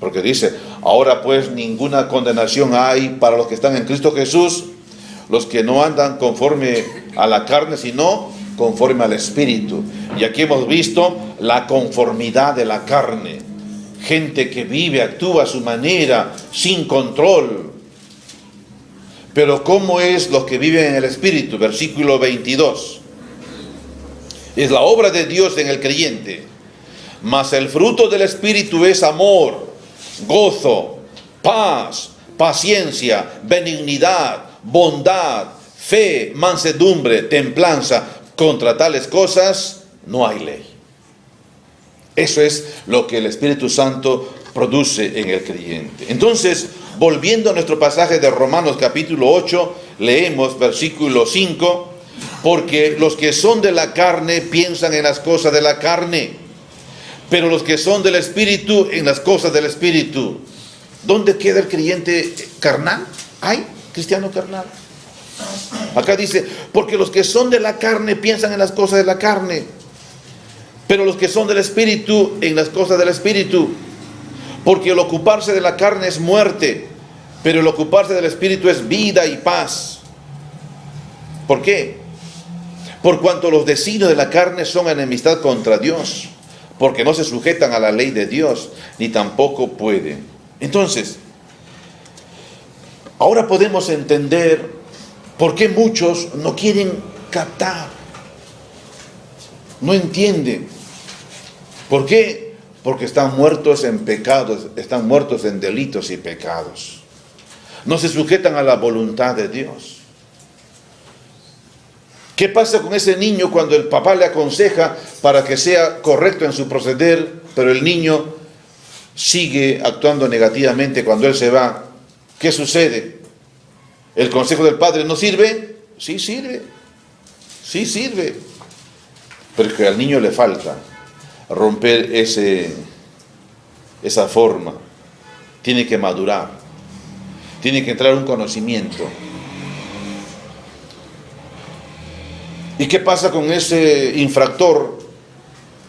Porque dice, ahora pues ninguna condenación hay para los que están en Cristo Jesús, los que no andan conforme a la carne, sino conforme al Espíritu. Y aquí hemos visto la conformidad de la carne. Gente que vive, actúa a su manera, sin control. Pero ¿cómo es los que viven en el Espíritu? Versículo 22. Es la obra de Dios en el creyente. Mas el fruto del Espíritu es amor, gozo, paz, paciencia, benignidad, bondad, fe, mansedumbre, templanza. Contra tales cosas no hay ley. Eso es lo que el Espíritu Santo produce en el creyente. Entonces, volviendo a nuestro pasaje de Romanos capítulo 8, leemos versículo 5, porque los que son de la carne piensan en las cosas de la carne, pero los que son del Espíritu en las cosas del Espíritu. ¿Dónde queda el creyente carnal? ¿Hay cristiano carnal? Acá dice, porque los que son de la carne piensan en las cosas de la carne, pero los que son del Espíritu en las cosas del Espíritu. Porque el ocuparse de la carne es muerte, pero el ocuparse del Espíritu es vida y paz. ¿Por qué? Por cuanto los designios de la carne son enemistad contra Dios, porque no se sujetan a la ley de Dios, ni tampoco pueden. Entonces, ahora podemos entender por qué muchos no quieren captar, no entienden. ¿Por qué? Porque están muertos en pecados, están muertos en delitos y pecados. No se sujetan a la voluntad de Dios. ¿Qué pasa con ese niño cuando el papá le aconseja para que sea correcto en su proceder, pero el niño sigue actuando negativamente cuando él se va? ¿Qué sucede? ¿El consejo del padre no sirve? Sí sirve. Sí sirve. Pero es que al niño le falta romper esa forma. tiene que madurar, tiene que entrar un conocimiento. ¿Y qué pasa con ese infractor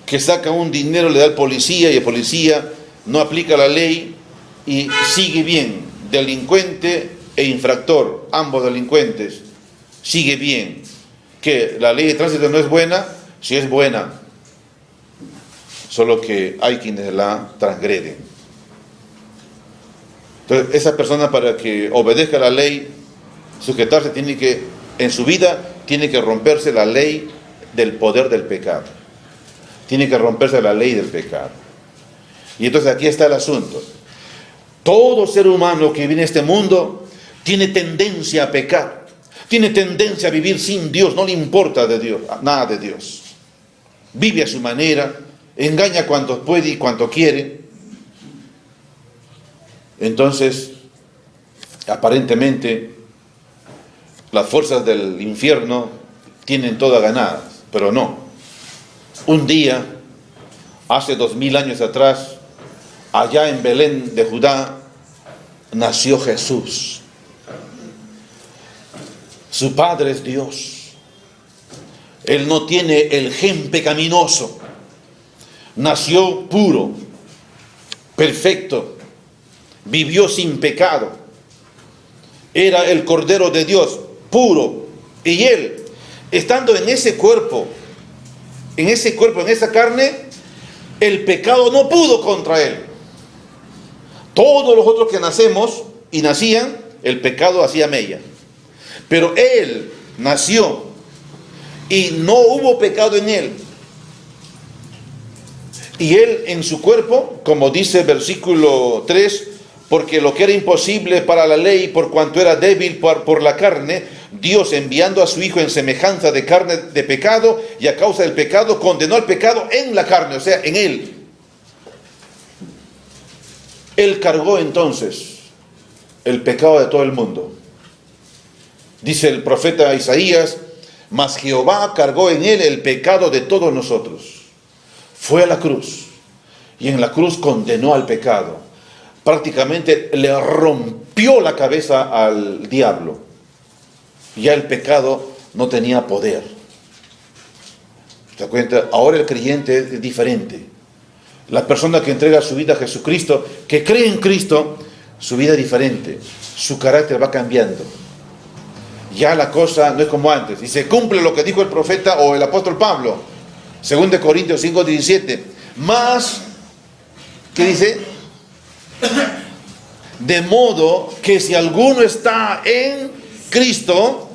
que saca un dinero, le da al policía y el policía no aplica la ley y sigue bien? Delincuente e infractor, ambos delincuentes, sigue bien. ¿Que la ley de tránsito no es buena? Sí es buena, solo que hay quienes la transgreden. Entonces, esa persona, para que obedezca la ley, sujetarse, tiene que, en su vida, tiene que romperse la ley del poder del pecado. Tiene que romperse la ley del pecado. Y entonces aquí está el asunto. Todo ser humano que viene a este mundo tiene tendencia a pecar. Tiene tendencia a vivir sin Dios. No le importa de Dios, nada de Dios. Vive a su manera, engaña cuanto puede y cuanto quiere. Entonces, aparentemente, las fuerzas del infierno tienen todas ganadas, pero no. Un día, hace 2000 años atrás, allá en Belén de Judá, nació Jesús. Su Padre es Dios. Él no tiene el gen pecaminoso. Nació puro, perfecto, vivió sin pecado. Era el Cordero de Dios, puro. Y Él, estando en ese cuerpo, en esa carne, el pecado no pudo contra Él. Todos los otros que nacemos y nacían, el pecado hacía mella. Pero Él nació y no hubo pecado en Él. Y Él en su cuerpo, como dice el versículo 3, porque lo que era imposible para la ley, por cuanto era débil por la carne, Dios, enviando a su Hijo en semejanza de carne de pecado, y a causa del pecado condenó al pecado en la carne, o sea, en Él. Él cargó entonces el pecado de todo el mundo. Dice el profeta Isaías, mas Jehová cargó en Él el pecado de todos nosotros. Fue a la cruz y en la cruz condenó al pecado. Prácticamente le rompió la cabeza al diablo. Ya el pecado no tenía poder. ¿Se da cuenta? Ahora el creyente es diferente. La persona que entrega su vida a Jesucristo, que cree en Cristo, su vida es diferente. Su carácter va cambiando. Ya la cosa no es como antes. Y se cumple lo que dijo el profeta o el apóstol Pablo. 2 Corintios 5:17. Más, ¿qué dice? De modo que si alguno está en Cristo,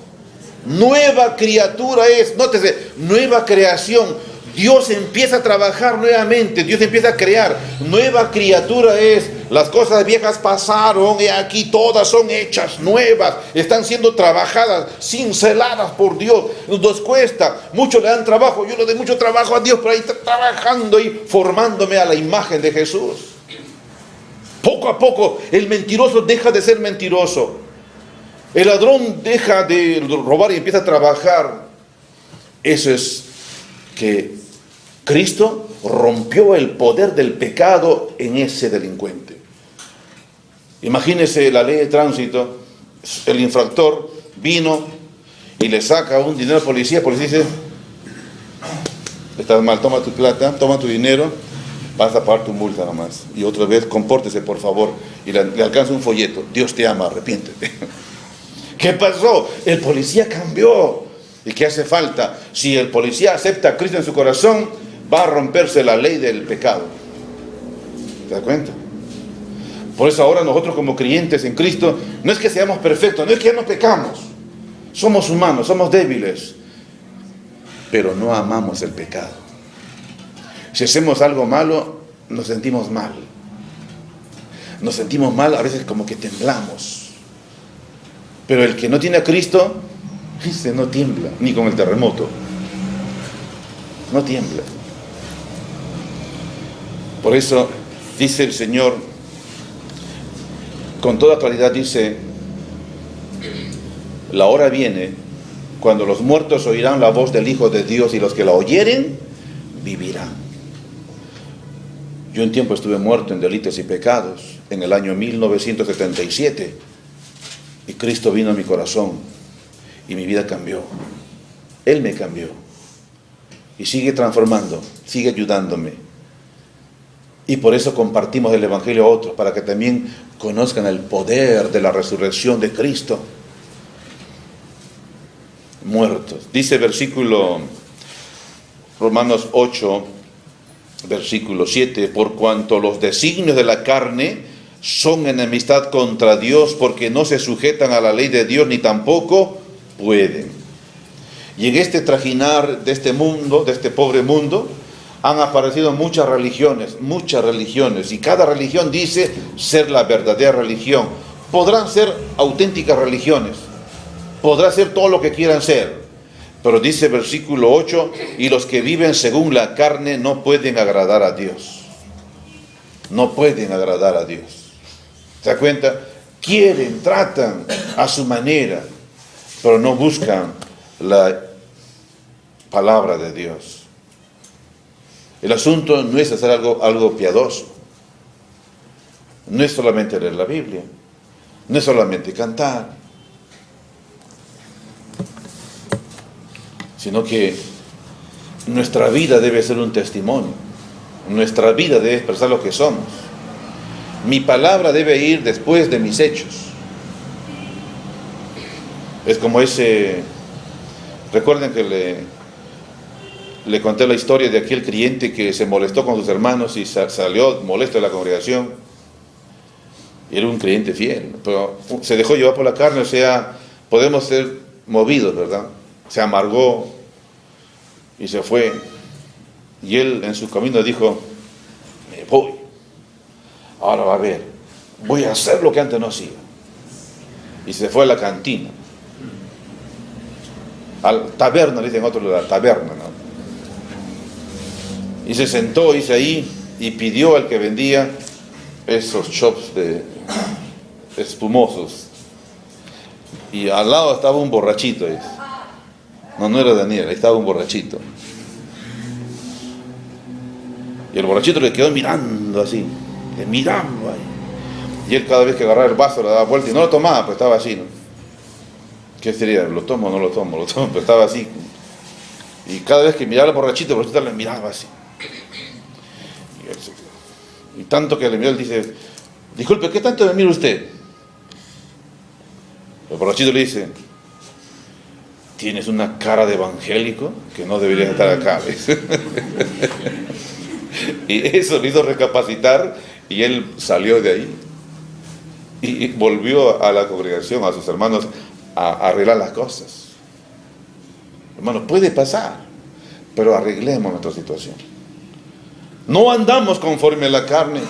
nueva criatura es. Nótese, nueva creación. Dios empieza a trabajar nuevamente, Dios empieza a crear. Nueva criatura es. Las cosas viejas pasaron y aquí todas son hechas nuevas. Están siendo trabajadas, cinceladas por Dios. Nos cuesta, muchos le dan trabajo. Yo le doy mucho trabajo a Dios, pero ahí está trabajando y formándome a la imagen de Jesús. Poco a poco el mentiroso deja de ser mentiroso. El ladrón deja de robar y empieza a trabajar. Eso es que Cristo rompió el poder del pecado en ese delincuente. Imagínese la ley de tránsito. El infractor vino y le saca un dinero al policía. El policía dice: estás mal, toma tu plata, toma tu dinero, vas a pagar tu multa nomás. Y otra vez, compórtese por favor. Y le alcanza un folleto: Dios te ama, arrepiéntete. ¿Qué pasó? El policía cambió. ¿Y qué hace falta? Si el policía acepta a Cristo en su corazón, va a romperse la ley del pecado. ¿Te das cuenta? Por eso ahora nosotros como creyentes en Cristo, no es que seamos perfectos, no es que ya no pecamos. Somos humanos, somos débiles, pero no amamos el pecado. Si hacemos algo malo, nos sentimos mal. Nos sentimos mal, a veces como que temblamos. Pero el que no tiene a Cristo, ese no tiembla, ni con el terremoto. No tiembla. Por eso dice el Señor, con toda claridad dice: la hora viene cuando los muertos oirán la voz del Hijo de Dios, y los que la oyeren vivirán. Yo un tiempo estuve muerto en delitos y pecados, en el año 1977, y Cristo vino a mi corazón, y mi vida cambió. Él me cambió, y sigue transformando, sigue ayudándome. Y por eso compartimos el Evangelio a otros, para que también conozcan el poder de la resurrección de Cristo. Muertos. Dice versículo Romanos 8, versículo 7, por cuanto los designios de la carne son enemistad contra Dios, porque no se sujetan a la ley de Dios, ni tampoco pueden. Y en este trajinar de este mundo, de este pobre mundo, han aparecido muchas religiones, y cada religión dice ser la verdadera religión. Podrán ser auténticas religiones, podrá ser todo lo que quieran ser, pero dice versículo 8, y los que viven según la carne no pueden agradar a Dios. No pueden agradar a Dios. ¿Se da cuenta? Quieren, tratan a su manera, pero no buscan la palabra de Dios. El asunto no es hacer algo piadoso. No es solamente leer la Biblia. No es solamente cantar. Sino que nuestra vida debe ser un testimonio. Nuestra vida debe expresar lo que somos. Mi palabra debe ir después de mis hechos. Es como recuerden que le conté la historia de aquel creyente que se molestó con sus hermanos y salió molesto de la congregación. Era un creyente fiel, pero se dejó llevar por la carne. O sea, podemos ser movidos, ¿verdad? Se amargó y se fue. Y él en su camino dijo: me voy. Ahora va a ver, voy a hacer lo que antes no hacía. Y se fue a la cantina. Al taberna, le dicen en otro lugar, taberna, ¿no? Y se sentó, dice ahí, y pidió al que vendía esos chops espumosos. Y al lado estaba un borrachito. No era Daniel, ahí estaba un borrachito. Y el borrachito le quedó mirando así, mirando ahí. Y él cada vez que agarraba el vaso le daba vuelta y no lo tomaba, pues estaba así, ¿no? ¿Qué sería? ¿Lo tomo o no lo tomo? Lo tomo, pero estaba así. Y cada vez que miraba al borrachito, el borrachito le miraba así. Y tanto que le miró, él dice: disculpe, ¿qué tanto me mira usted? El borrachito le dice: tienes una cara de evangélico que no deberías estar acá. Y eso le hizo recapacitar, y él salió de ahí y volvió a la congregación, a sus hermanos, a arreglar las cosas. Hermanos, puede pasar, pero arreglemos nuestra situación. No andamos conforme a la carne,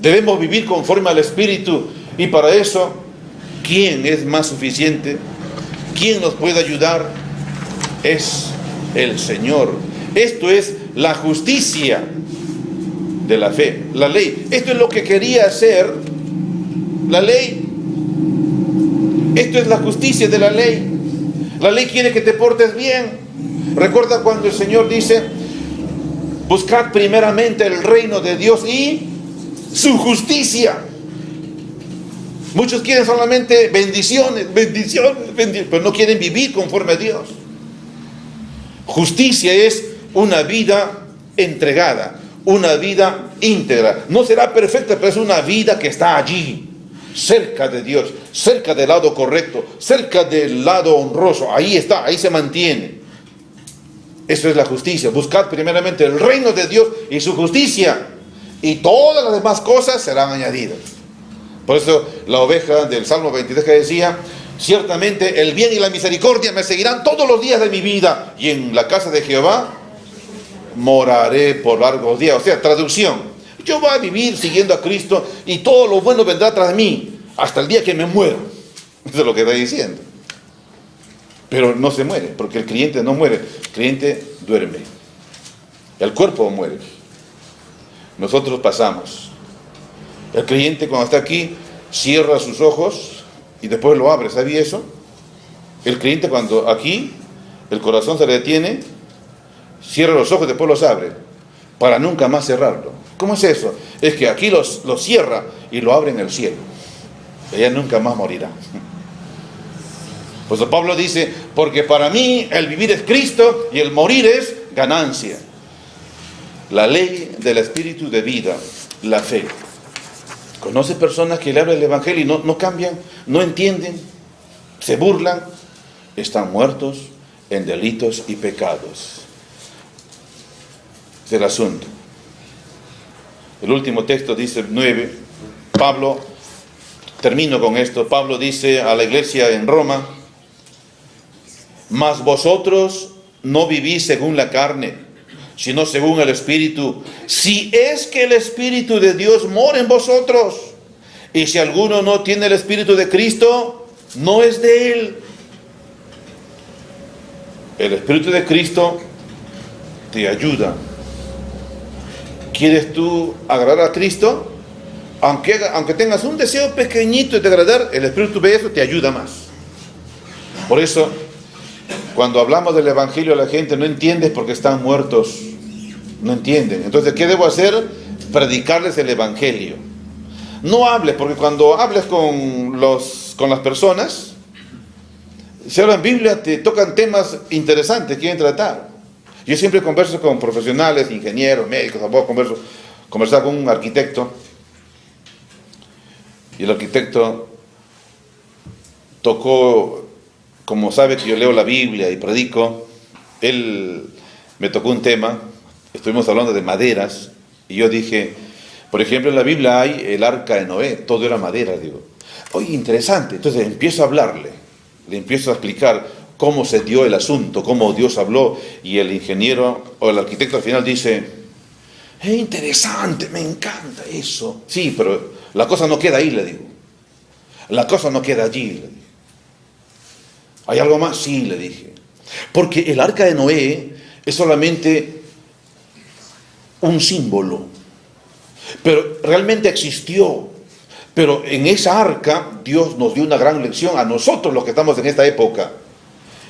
debemos vivir conforme al Espíritu. Y para eso, ¿quién es más suficiente? ¿Quién nos puede ayudar? Es el Señor. Esto es la justicia de la fe, la ley. Esto es lo que quería hacer la ley. Esto es la justicia de la ley. La ley quiere que te portes bien. Recuerda cuando el Señor dice: buscad primeramente el reino de Dios y su justicia. Muchos quieren solamente bendiciones, pero no quieren vivir conforme a Dios. Justicia es una vida entregada, una vida íntegra. No será perfecta, pero es una vida que está allí, cerca de Dios, cerca del lado correcto, cerca del lado honroso. Ahí está, ahí se mantiene. Eso es la justicia. Buscad primeramente el reino de Dios y su justicia, y todas las demás cosas serán añadidas. Por eso la oveja del Salmo 23 que decía: ciertamente el bien y la misericordia me seguirán todos los días de mi vida, y en la casa de Jehová moraré por largos días. O sea, traducción: yo voy a vivir siguiendo a Cristo, y todo lo bueno vendrá tras mí hasta el día que me muera. Eso es lo que está diciendo. Pero no se muere, porque el creyente no muere, el creyente duerme. El cuerpo muere. Nosotros pasamos. El creyente, cuando está aquí, cierra sus ojos y después lo abre. ¿Sabía eso? El creyente, cuando aquí el corazón se le detiene, cierra los ojos y después los abre, para nunca más cerrarlo. ¿Cómo es eso? Es que aquí lo cierra y lo abre en el cielo. Ella nunca más morirá. Pues Pablo dice, porque para mí el vivir es Cristo y el morir es ganancia. La ley del espíritu de vida, la fe. ¿Conoce personas que le hablan el evangelio y no cambian, no entienden, se burlan? Están muertos en delitos y pecados. Es el asunto. El último texto dice 9. Pablo, termino con esto. Pablo dice a la iglesia en Roma: mas vosotros no vivís según la carne, sino según el Espíritu, si es que el Espíritu de Dios mora en vosotros. Y si alguno no tiene el Espíritu de Cristo, no es de él. El Espíritu de Cristo te ayuda. ¿Quieres tú agradar a Cristo? Aunque tengas un deseo pequeñito de agradar, el Espíritu de eso te ayuda más. Por eso, cuando hablamos del Evangelio, la gente no entiende porque están muertos. No entienden. Entonces, ¿qué debo hacer? Predicarles el Evangelio. No hables, porque cuando hables con las personas, si hablan Biblia, te tocan temas interesantes que quieren tratar. Yo siempre converso con profesionales, ingenieros, médicos, abogados, conversar con un arquitecto. Y el arquitecto tocó, como sabe que yo leo la Biblia y predico, él me tocó un tema, estuvimos hablando de maderas, y yo dije, por ejemplo, en la Biblia hay el arca de Noé, todo era madera, digo. Oye, interesante. Entonces empiezo a hablarle, le empiezo a explicar cómo se dio el asunto, cómo Dios habló, y el ingeniero o el arquitecto al final dice, es interesante, me encanta eso. Sí, pero la cosa no queda ahí, le digo. La cosa no queda allí, le dije. ¿Hay algo más? Sí, le dije. Porque el arca de Noé es solamente un símbolo, pero realmente existió. Pero en esa arca Dios nos dio una gran lección a nosotros los que estamos en esta época.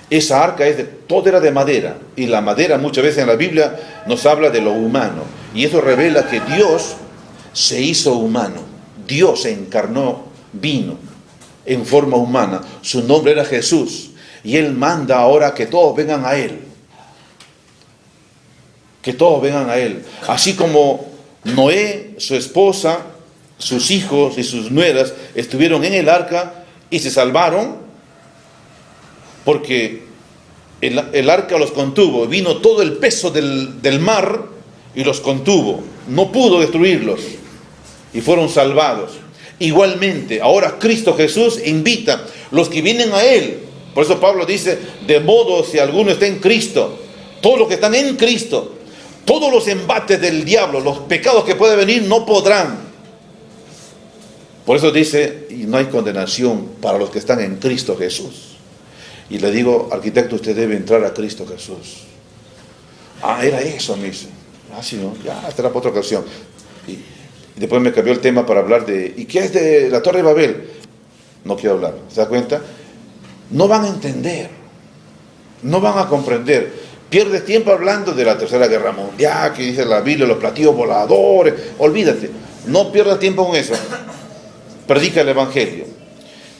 Esa arca todo era de madera, y la madera muchas veces en la Biblia nos habla de lo humano, y eso revela que Dios se hizo humano. Dios se encarnó, vino en forma humana. Su nombre era Jesús, y Él manda ahora que todos vengan a Él. Que todos vengan a Él. Así como Noé, su esposa, sus hijos y sus nueras estuvieron en el arca y se salvaron, porque el arca los contuvo. Vino todo el peso del mar y los contuvo. No pudo destruirlos y fueron salvados. Igualmente, ahora Cristo Jesús invita a los que vienen a Él. Por eso Pablo dice, de modo si alguno está en Cristo, todos los que están en Cristo, todos los embates del diablo, los pecados que pueden venir, no podrán. Por eso dice, y no hay condenación para los que están en Cristo Jesús. Y le digo, arquitecto, usted debe entrar a Cristo Jesús. Ah, era eso, me dice. Ah, sí, no, ya, esta era para otra ocasión. Y después me cambió el tema para hablar de, ¿y qué es de la Torre de Babel? No quiero hablar, ¿se da cuenta? No van a entender, no van a comprender. Pierdes tiempo hablando de la Tercera Guerra Mundial, que dice la Biblia, los platillos voladores. Olvídate, no pierdas tiempo con eso. Predica el Evangelio.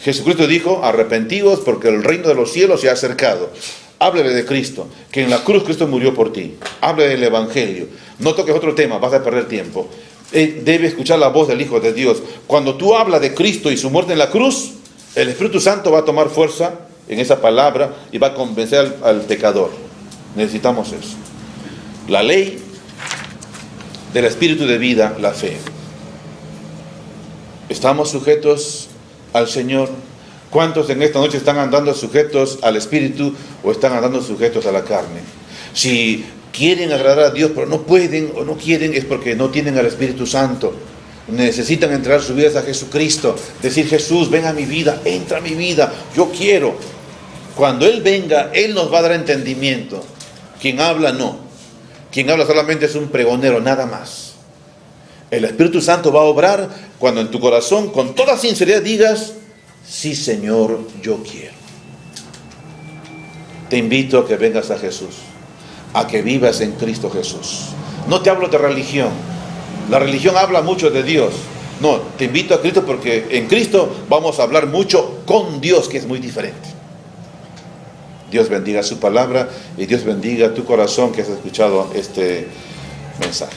Jesucristo dijo, arrepentidos porque el reino de los cielos se ha acercado. Háblale de Cristo, que en la cruz Cristo murió por ti. Háblale del Evangelio. No toques otro tema, vas a perder tiempo. Debe escuchar la voz del Hijo de Dios. Cuando tú hablas de Cristo y su muerte en la cruz, el Espíritu Santo va a tomar fuerza en esa palabra y va a convencer al pecador. Necesitamos eso. La ley del Espíritu de vida, la fe. ¿Estamos sujetos al Señor? ¿Cuántos en esta noche están andando sujetos al Espíritu o están andando sujetos a la carne? Si quieren agradar a Dios pero no pueden o no quieren, es porque no tienen al Espíritu Santo. Necesitan entregar sus vidas a Jesucristo, decir, Jesús, ven a mi vida, entra a mi vida, yo quiero. Cuando Él venga, Él nos va a dar entendimiento. Quien habla no, quien habla solamente es un pregonero, nada más. El Espíritu Santo va a obrar cuando en tu corazón con toda sinceridad digas, sí, Señor, yo quiero. Te invito a que vengas a Jesús, a que vivas en Cristo Jesús, No te hablo de religión. La religión habla mucho de Dios. No, te invito a Cristo porque en Cristo vamos a hablar mucho con Dios, que es muy diferente. Dios bendiga su palabra y Dios bendiga tu corazón que has escuchado este mensaje.